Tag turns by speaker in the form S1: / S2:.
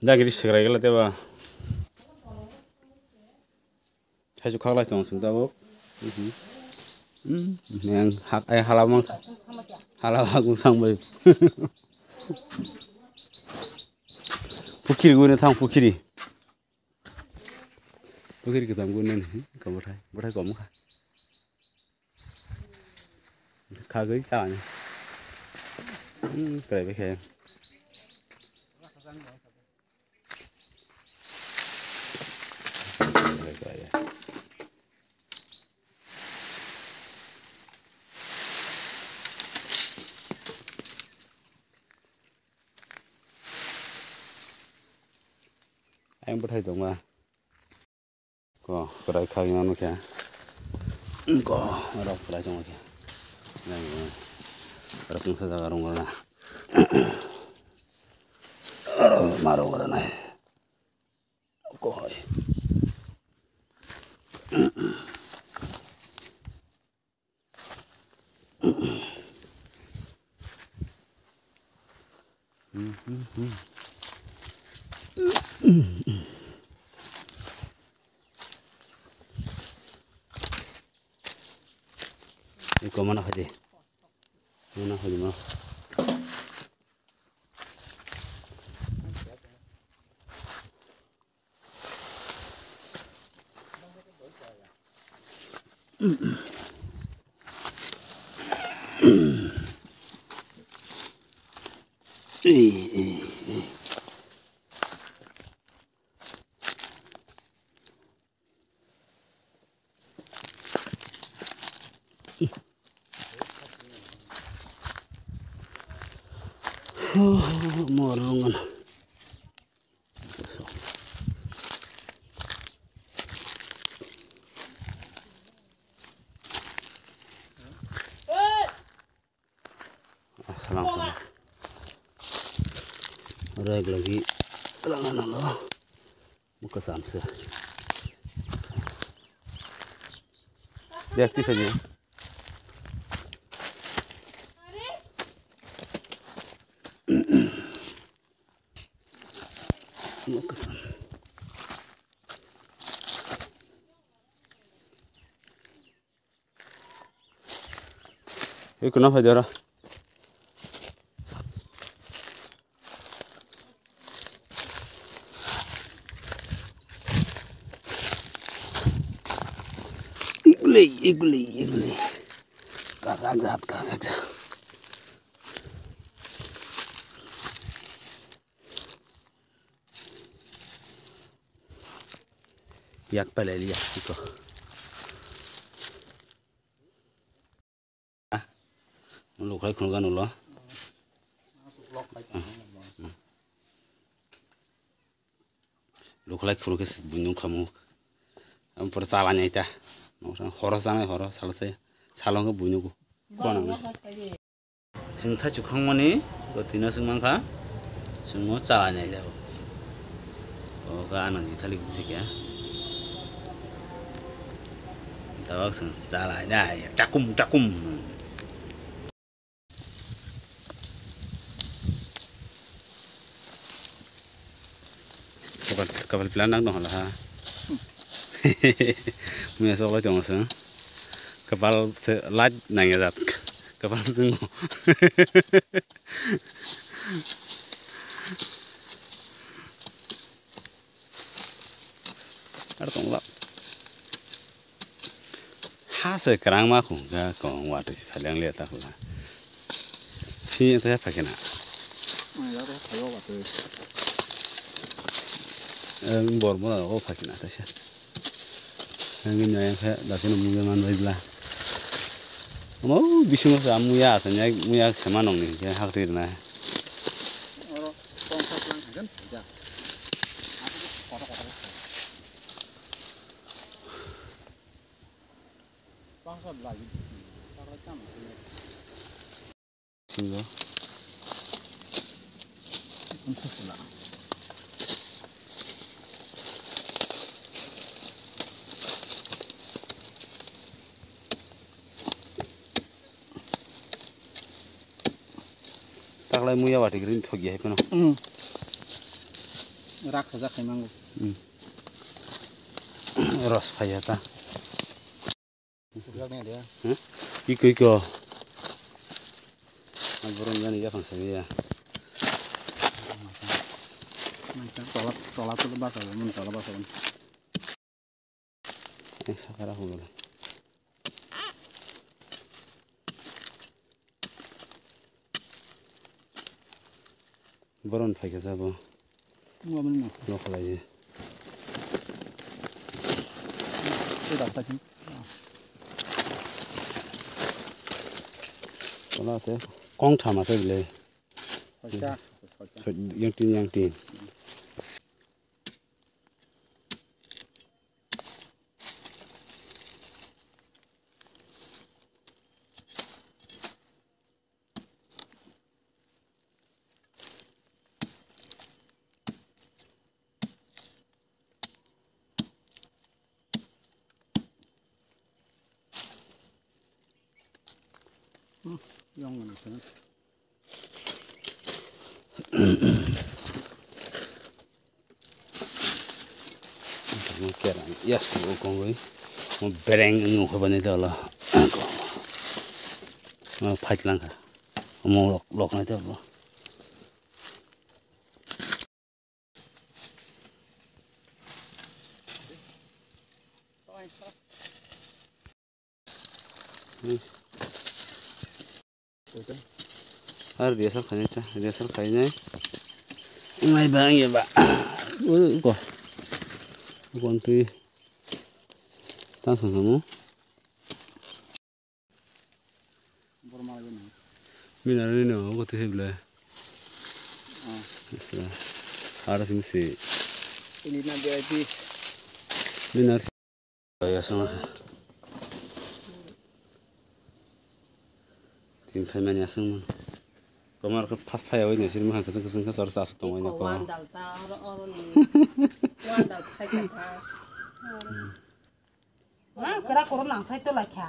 S1: Dagiri segera gila teba. Saya juga kalah tuh sudah bok. Yang hak halaman aku sampai. Pukiri gue nih pukiri. Pukiri kita gue nih kamu berai kamu kah? Kagak caranya. Kayak kayak. Anh bắt thấy đúng mà có cái khai nó kìa có ở đâu cái trong kìa này ở cũng sẽ ra rong rồi nè mà rong rồi này có hỏi Iko mana haji mah morungan assalamualaikum reg lagi telangan Allah muka samse deaktif aja muka sam kenapa darah igli kasak zat yak paleli yak iko lu kai kun gan ulo lu kai kun kes bunyung kamu am por salanya ita horo salse salong ke bunyuku kona mas sing ta chukang mani ko tina sing mangka sing mo salanya ita ko ka anan ji thali ku ya tawak sing salanya ya cakum kapal pelan dong lah punya soal itu mas kapal laj nanya zat kapal sungguh ada tonglah sekarang mah aku nggak kau waktu si paling lihat aku lah sih itu apa kena bor mo oh pakai nata sih angin yang kayak dari nemu yang mana itu lah mau bisa nggak samu ya asalnya muya sama nong nih kayak hak diri nah singgo Taklay muya wati green thogi hai pano.
S2: Raksa jakai mango.
S1: Ros khaya ta.
S2: Dia.
S1: Iko. Alboron jani ya fangsa ya.
S2: Tolak tu bahasa, mun tolak bahasa.
S1: Sekarang hulu. Boron pakai siapa?
S2: Mana?
S1: Lokal aja.
S2: Tidak tahu.
S1: Kalau saya kong sama saya beli. Yang tin.
S2: Yang mana sana?
S1: Kerang, ya sudah kongoi, mau bereng nguh bani tu Allah, mau fight langka, mau lok nanti Allah. Har dia sel kayaknya, mai bang ya pak, kok, konti, tangan kamu, mina ini aku tuh hebla, harus mesti,
S2: ini nanti aja,
S1: mina, ya sama, tim pemainnya sama. Kamar ke pas payah ini sih mah keseng kesar tas tuh mainnya kok.
S3: Wandal pakai tas. Kira kurang langsai tu lah kya.